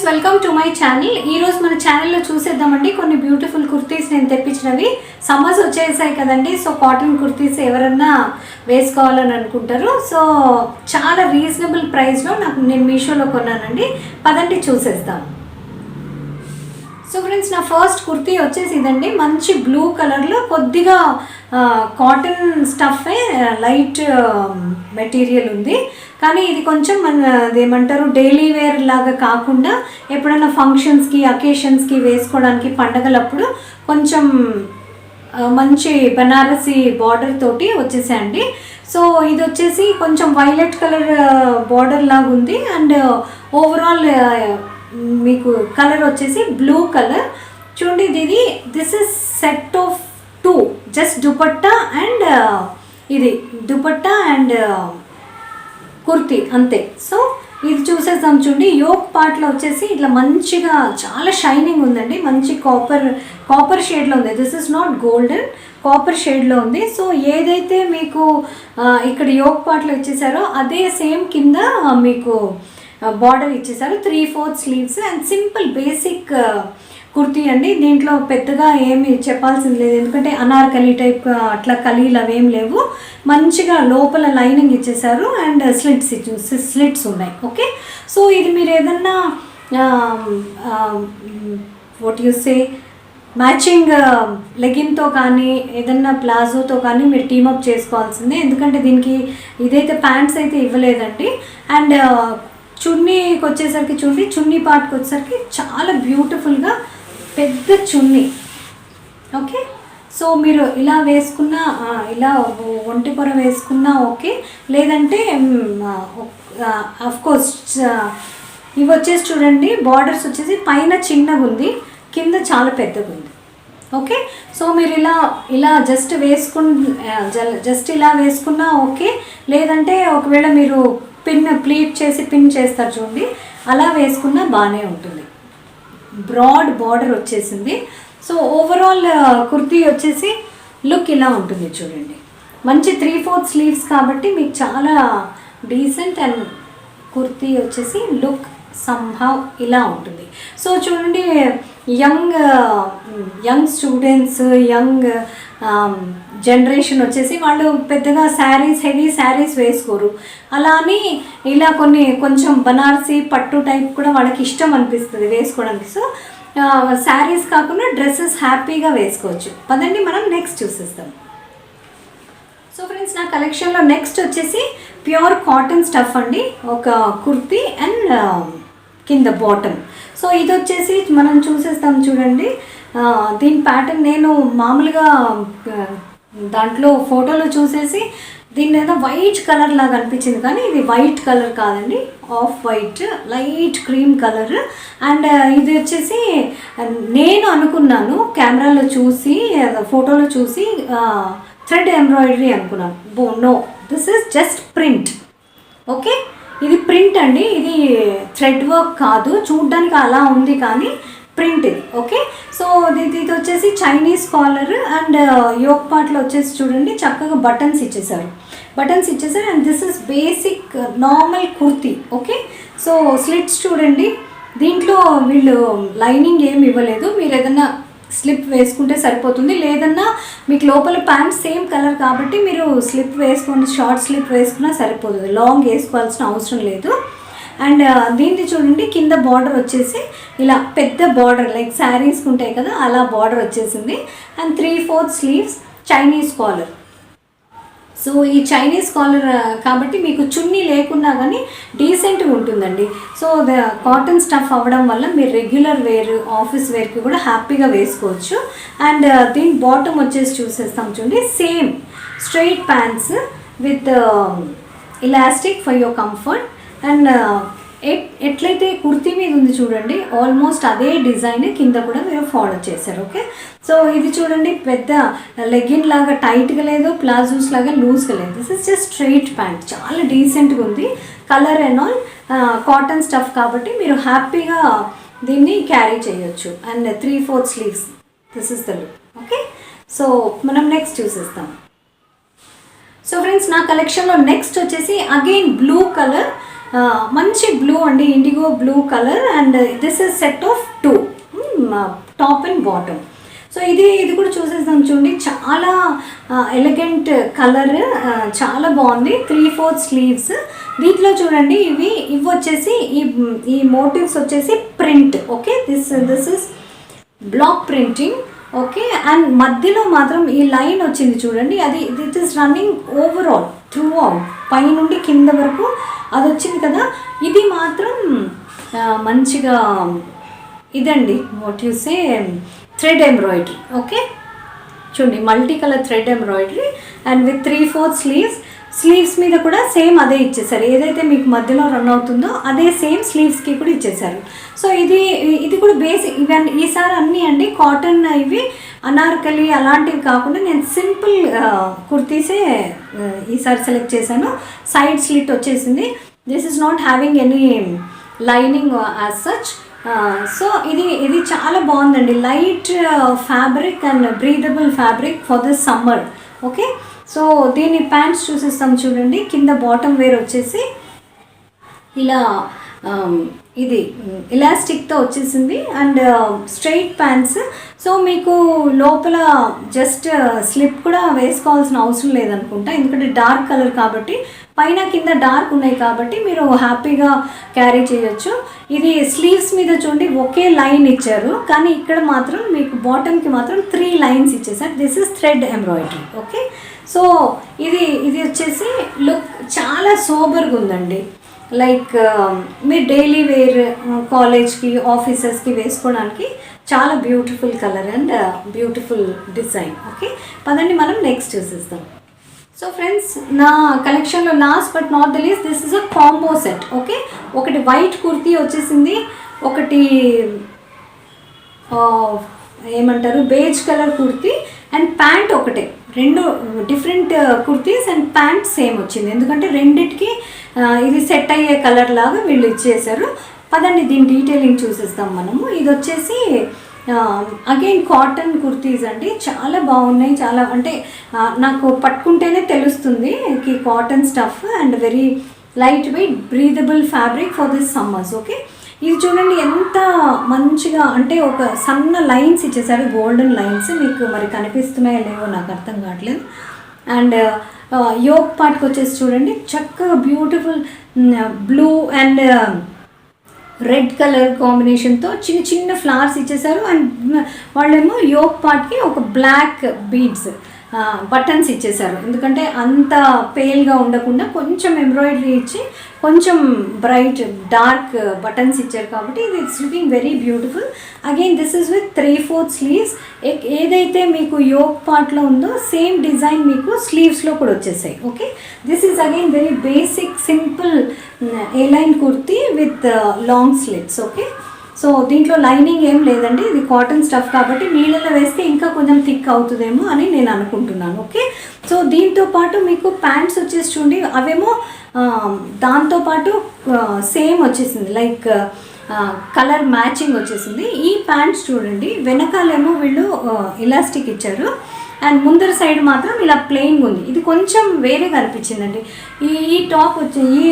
Friends, welcome to my channel. ఈరోజు మన ఛానల్లో చూసేద్దామండి కొన్ని బ్యూటిఫుల్ కుర్తీస్ నేను తెప్పించినవి. సమ్మర్స్ వచ్చేసాయి కదండి, సో కాటన్ కుర్తీస్ ఎవరన్నా వేసుకోవాలని అనుకుంటారు. సో చాలా రీజనబుల్ ప్రైస్లో నేను మీషోలో కొన్నానండి. పదండి చూసేద్దాం. సో ఫ్రెండ్స్, నా ఫస్ట్ కుర్తీ వచ్చేసి ఇదండి. మంచి బ్లూ కలర్లో కొద్దిగా కాటన్ స్టఫే, లైట్ మెటీరియల్ ఉంది. కానీ ఇది కొంచెం ఏమంటారు డైలీ వేర్ లాగా కాకుండా ఎప్పుడైనా ఫంక్షన్స్కి, అకేషన్స్కి వేసుకోవడానికి పండగలప్పుడు కొంచెం మంచి బనారసి బార్డర్ తోటి వచ్చేసాయండి. సో ఇది వచ్చేసి కొంచెం వైలెట్ కలర్ బార్డర్ లాగా ఉంది. అండ్ ఓవరాల్ మీకు కలర్ వచ్చేసి బ్లూ కలర్. చూడండి, this is set of 2, just dupatta and ఇది దుపట్టా అండ్ కుర్తీ అంతే. సో ఇది చూసేద్దాం. చూడండి, యోక్ పార్ట్లో వచ్చేసి ఇట్లా మంచిగా చాలా షైనింగ్ ఉందండి. మంచి కాపర్ షేడ్లో ఉంది. This is not golden, copper షేడ్లో ఉంది. సో ఏదైతే మీకు ఇక్కడ యోక్ పార్ట్లో ఇచ్చేసారో అదే సేమ్ కింద మీకు బార్డర్ ఇచ్చేసారు. 3/4 sleeves and simple basic kurti అండి. దీంట్లో పెద్దగా ఏమి చెప్పాల్సింది లేదు, ఎందుకంటే అనార్కలి టైప్ అట్లా కలీలు అవేం లేవు. మంచిగా లోపల లైనింగ్ ఇచ్చేసారు అండ్ స్లిట్స్ ఉన్నాయి. ఓకే, సో ఇది మీరు ఏదన్నా వాట్ యు సే మ్యాచింగ్ లెగిన్తో కానీ ఏదన్నా ప్లాజోతో కానీ మీరు టీమప్ చేసుకోవాల్సిందే, ఎందుకంటే దీనికి ఇదైతే ప్యాంట్స్ అయితే ఇవ్వలేదండి. అండ్ చున్నీకి వచ్చేసరికి చూడండి, చున్నీ పార్ట్కి వచ్చేసరికి చాలా బ్యూటిఫుల్గా పెద్ద చున్నీ. ఓకే, సో మీరు ఇలా వేసుకున్నా, ఇలా ఒంటి పొర వేసుకున్నా ఓకే, లేదంటే అఫ్కోర్స్ ఇవి వచ్చేసి చూడండి, బార్డర్స్ వచ్చేసి పైన చిన్నగా ఉంది, కింద చాలా పెద్దగా ఉంది. ఓకే, సో మీరు ఇలా జస్ట్ ఇలా వేసుకున్నా ఓకే, లేదంటే ఒకవేళ మీరు ప్లీట్ చేసి పిన్ చేస్తారు చూడండి, అలా వేసుకున్నా బాగానే ఉంటుంది. బ్రాడ్ బార్డర్ వచ్చేసింది. సో ఓవరాల్ కుర్తీ వచ్చేసి లుక్ ఇలా ఉంటుంది చూడండి. మంచి 3/4 స్లీవ్స్ కాబట్టి మీకు చాలా డీసెంట్ అండ్ కుర్తీ వచ్చేసి లుక్ సంహౌ ఇలా ఉంటుంది. సో చూడండి, యంగ్ స్టూడెంట్స్, యంగ్ జనరేషన్ వచ్చేసి వాళ్ళు పెద్దగా హెవీ శారీస్ వేసుకోరు. అలా అని ఇలా కొంచెం బనారసి పట్టు టైప్ కూడా వాళ్ళకి ఇష్టం అనిపిస్తుంది వేసుకోవడానికి. సో శారీస్ కాకుండా డ్రెస్సెస్ హ్యాపీగా వేసుకోవచ్చు. పదండి మనం నెక్స్ట్ చూసేస్తాం. సో ఫ్రెండ్స్, నా కలెక్షన్లో నెక్స్ట్ వచ్చేసి ప్యూర్ కాటన్ స్టఫ్ అండి. ఒక కుర్తీ అండ్ కింద బాటమ్. సో ఇది వచ్చేసి మనం చూసేస్తాం చూడండి. దీని ప్యాటర్న్ నేను మామూలుగా దాంట్లో ఫోటోలో చూసేసి దీన్ని ఏదో వైట్ కలర్ లాగా అనిపించింది, కానీ ఇది వైట్ కలర్ కాదండి, off white, light cream colour. And ఇది వచ్చేసి నేను అనుకున్నాను కెమెరాలో చూసి, ఫోటోలో చూసి థ్రెడ్ ఎంబ్రాయిడరీ అనుకున్నాను. No, this is just print. Okay, ఇది ప్రింట్ అండి, ఇది థ్రెడ్ వర్క్ కాదు. చూడ్డానికి అలా ఉంది కానీ ప్రింట్ ఇది. ఓకే, సో ఇది వచ్చేసి చైనీస్ కాలర్ అండ్ యోక్ పార్ట్లో వచ్చేసి చూడండి చక్కగా బటన్స్ ఇచ్చేసారు. And this is basic normal kurti. Okay, so slits చూడండి, దీంట్లో వీళ్ళు లైనింగ్ ఏమి ఇవ్వలేదు. మీరు ఏదన్నా స్లిప్ వేసుకుంటే సరిపోతుంది, లేదన్నా మీకు లోపల ప్యాంట్ సేమ్ కలర్ కాబట్టి మీరు స్లిప్ వేసుకోండి, షార్ట్ స్లిప్ వేసుకున్నా సరిపోతుంది, లాంగ్ వేసుకోవాల్సిన అవసరం లేదు. అండ్ దీన్ని చూడండి, కింద బార్డర్ వచ్చేసి ఇలా పెద్ద బార్డర్, లైక్ శారీస్కి ఉంటాయి కదా అలా బార్డర్ వచ్చేసింది. And 3/4 sleeves, Chinese collar. So ఈ చైనీస్ కాలర్ కాబట్టి మీకు చున్నీ లేకున్నా కానీ డీసెంట్గా ఉంటుందండి. సో కాటన్ స్టఫ్ అవ్వడం వల్ల మీరు రెగ్యులర్ వేర్, ఆఫీస్ వేర్కి కూడా హ్యాపీగా వేసుకోవచ్చు. అండ్ దీని బాటమ్ వచ్చేసి చూసేస్తాం చూడండి, same straight pants with elastic for your comfort. And ఎట్లయితే కుర్తీ మీద ఉంది చూడండి, ఆల్మోస్ట్ అదే డిజైన్ కింద కూడా మీరు ఫాలో చేశారు. ఓకే, సో ఇది చూడండి, పెద్ద లెగిన్ లాగా టైట్గా లేదు, ప్లాజోస్ లాగా లూజ్గా లేదు. This is just straight pant, చాలా డీసెంట్గా ఉంది. Colour and all cotton stuff కాబట్టి మీరు హ్యాపీగా దీన్ని క్యారీ చేయొచ్చు. And 3/4 sleeves, this is the look. Okay, so మనం నెక్స్ట్ చూసేస్తాం. సో ఫ్రెండ్స్, నా కలెక్షన్లో నెక్స్ట్ వచ్చేసి అగైన్ బ్లూ కలర్ మంచి బ్లూ అండి, IndiGo blue colour. And this is set of 2 top and bottom. So ఇది కూడా చూసేద్దాం. చూడండి చాలా ఎలిగెంట్ కలర్, చాలా బాగుంది. 3/4 స్లీవ్స్. దీంట్లో చూడండి ఇవి వచ్చేసి ఈ మోటివ్స్ వచ్చేసి print. Okay, this is block printing. Okay, and మధ్యలో మాత్రం ఈ లైన్ వచ్చింది చూడండి, అది it is running overall throughout, పై నుండి కింద వరకు అది వచ్చింది కదా. ఇది మాత్రం మంచిగా ఇదండి what you say thread embroidery. Okay, చూడండి multi colour thread embroidery and with 3/4 sleeves మీద కూడా సేమ్ అదే ఇచ్చేసారు. ఏదైతే మీకు మధ్యలో రన్ అవుతుందో అదే సేమ్ స్లీవ్స్కి కూడా ఇచ్చేసారు. సో ఇది కూడా బేసిక్. ఇవన్నీ ఈసారి అన్నీ అండి కాటన్, ఇవి అనార్కలి అలాంటివి కాకుండా నేను సింపుల్ కుర్తీసే ఈసారి సెలెక్ట్ చేశాను. సైడ్ స్లిట్ వచ్చేసింది. This is not having any lining as such. So ఇది చాలా బాగుందండి. Light fabric and breathable fabric for this summer. Okay, so దీని ప్యాంట్స్ చూసేస్తాం చూడండి. కింద బాటమ్ వేర్ వచ్చేసి ఇలా ఇది ఇలాస్టిక్తో వచ్చేసింది అండ్ స్ట్రైట్ ప్యాంట్స్. సో మీకు లోపల జస్ట్ స్లిప్ కూడా వేసుకోవాల్సిన అవసరం లేదనుకుంటా, ఎందుకంటే డార్క్ కలర్ కాబట్టి. పైన కింద డార్క్ ఉన్నాయి కాబట్టి మీరు హ్యాపీగా క్యారీ చేయొచ్చు. ఇది స్లీవ్స్ మీద చూడండి ఒకే లైన్ ఇచ్చారు, కానీ ఇక్కడ మాత్రం మీకు బాటమ్కి మాత్రం 3 లైన్స్ ఇచ్చేసారు. This is thread embroidery. Okay, so ఇది వచ్చేసి లుక్ చాలా సోబర్గా ఉందండి. లైక్ మీరు డైలీ వేర్ కాలేజ్కి ఆఫీసెస్కి వేసుకోవడానికి చాలా beautiful colour and beautiful design. Okay, పదండి మనం నెక్స్ట్ చూసేస్తాం. సో ఫ్రెండ్స్, నా కలెక్షన్లో last but not the least this is a combo set. Okay, ఒకటి వైట్ కుర్తీ వచ్చేసింది, ఒకటి ఏమంటారు beige colour kurti and pant ఒకటే. 2 different kurtis and pant same వచ్చింది, ఎందుకంటే రెండిటికి ఇది సెట్ అయ్యే కలర్ లాగా వీళ్ళు ఇచ్చేసారు. పదండి దీని డీటెయిలింగ్ చూసేస్తాం మనము. ఇది వచ్చేసి అగైన్ కాటన్ కుర్తీస్ అండి, చాలా బాగున్నాయి. చాలా అంటే నాకు పట్టుకుంటేనే తెలుస్తుంది ఈ cotton stuff and very light weight breathable fabric for this summers. Okay, ఇది చూడండి ఎంత మంచిగా, అంటే ఒక సన్న లైన్స్ ఇచ్చేసారు, గోల్డెన్ లైన్స్. మీకు మరి కనిపిస్తున్నాయో లేవో నాకు అర్థం కావట్లేదు. అండ్ యోక్ పార్ట్కి వచ్చేసి చూడండి చక్కగా beautiful blue and red colour కాంబినేషన్తో చిన్న చిన్న ఫ్లవర్స్ ఇచ్చేసారు. అండ్ వాళ్ళేమో యోక్ పార్ట్కి ఒక బ్లాక్ బీడ్స్ బటన్స్ ఇచ్చేసారు, ఎందుకంటే అంత పేల్గా ఉండకుండా కొంచెం ఎంబ్రాయిడరీ ఇచ్చి కొంచెం బ్రైట్ డార్క్ బటన్స్ ఇచ్చారు కాబట్టి ఇది it's looking very beautiful. Again this is with 3/4 sleeves. ఏదైతే మీకు యోక్ పార్ట్లో ఉందో సేమ్ డిజైన్ మీకు స్లీవ్స్లో కూడా వచ్చేసాయి. Okay, this is again very basic simple A line kurti with long slits. Okay, so దీంట్లో లైనింగ్ ఏం లేదండి, ఇది కాటన్ స్టఫ్ కాబట్టి నీళ్ళలో వేస్తే ఇంకా కొంచెం థిక్ అవుతుందేమో అని నేను అనుకుంటున్నాను. ఓకే, సో దీంతో పాటు మీకు ప్యాంట్స్ వచ్చేసి చూడండి, అవేమో దాంతోపాటు సేమ్ వచ్చేసింది, లైక్ కలర్ మ్యాచింగ్ వచ్చేసింది. ఈ ప్యాంట్స్ చూడండి వెనకాలేమో వీళ్ళు ఇలాస్టిక్ ఇచ్చారు అండ్ ముందర సైడ్ మాత్రం ఇలా ప్లెయిన్ ఉంది. ఇది కొంచెం వేరేగా అనిపించిందండి. ఈ టాప్ వచ్చి ఈ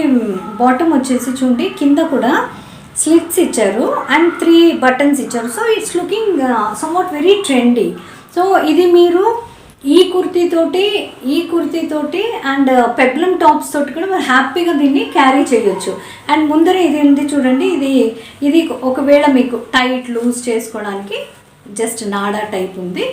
బాటమ్ వచ్చేసి చూడండి కింద కూడా స్లిట్స్ ఇచ్చారు అండ్ 3 బటన్స్ ఇచ్చారు. So it's looking somewhat very trendy. So ఇది మీరు ఈ కుర్తీతోటి అండ్ పెప్లం టాప్స్ తోటి కూడా మీరు హ్యాపీగా దీన్ని క్యారీ చేయొచ్చు. అండ్ ముందర ఇది ఉంది చూడండి, ఇది ఒకవేళ మీకు టైట్ లూజ్ చేసుకోవడానికి జస్ట్ నాడా టైప్ ఉంది.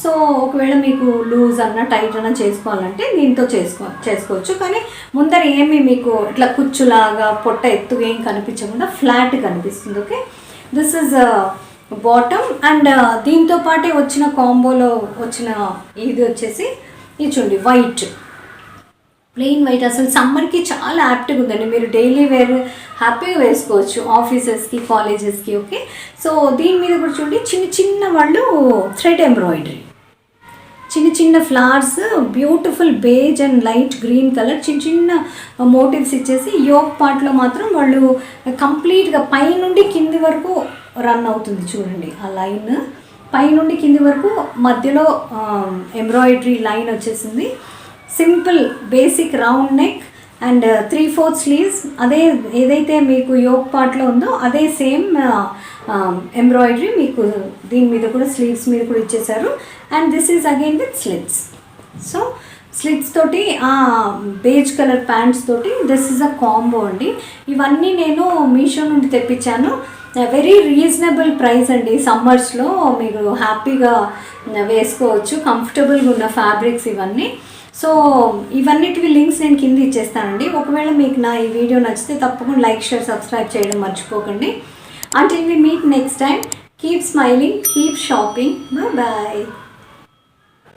సో ఒకవేళ మీకు లూజ్ అన్న టైట్ అన్న చేసుకోవాలంటే దీంతో చేసుకోవచ్చు. కానీ ముందర ఏమి మీకు ఇట్లా కుచ్చులాగా పొట్ట ఎత్తుగా ఏం కనిపించకుండా ఫ్లాట్ కనిపిస్తుంది. Okay, this is bottom and దీంతో పాటే వచ్చిన కాంబోలో వచ్చిన ఇది వచ్చేసి ఇది చూడండి వైట్, ప్లెయిన్ వైట్. అసలు సమ్మర్కి చాలా యాప్ట్గా ఉందండి, మీరు డైలీ వేర్ హ్యాపీగా వేసుకోవచ్చు ఆఫీసెస్కి కాలేజెస్కి. ఓకే, సో దీని మీద కూడా చూడండి చిన్న చిన్న వాళ్ళు థ్రెడ్ ఎంబ్రాయిడరీ, చిన్న చిన్న flowers, beautiful beige and light green colour చిన్న చిన్న మోటివ్స్ ఇచ్చేసి యోక్ పార్ట్లో మాత్రం వాళ్ళు కంప్లీట్గా పైనుండి కింది వరకు రన్ అవుతుంది చూడండి. ఆ లైన్ పైనుండి కింది వరకు మధ్యలో ఎంబ్రాయిడరీ లైన్ వచ్చేసింది. Simple basic round neck and 3/4 sleeves, అదే ఏదైతే మీకు యోక్ పార్ట్లో ఉందో అదే సేమ్ ఎంబ్రాయిడరీ మీకు దీని మీద కూడా స్లీవ్స్ మీద కూడా ఇచ్చేసారు. And this is again with slits. So slits తోటి బేజ్ కలర్ ప్యాంట్స్ తోటి దిస్ ఇస్ అ కాంబో అండి. ఇవన్నీ నేను మీషో నుండి తెప్పించాను. వెరీ రీజనబుల్ ప్రైస్ అండి. సమ్మర్స్లో మీరు హ్యాపీగా వేసుకోవచ్చు, కంఫర్టబుల్గా ఉన్న ఫ్యాబ్రిక్స్ ఇవన్నీ. సో ఇవన్నిటివి లింక్స్ నేను కింద ఇచ్చేస్తానండి. ఒకవేళ మీకు నా ఈ వీడియో నచ్చితే తప్పకుండా లైక్, షేర్, సబ్స్క్రైబ్ చేయడం మర్చిపోకండి. Until we meet next time, keep smiling, keep shopping. Bye bye.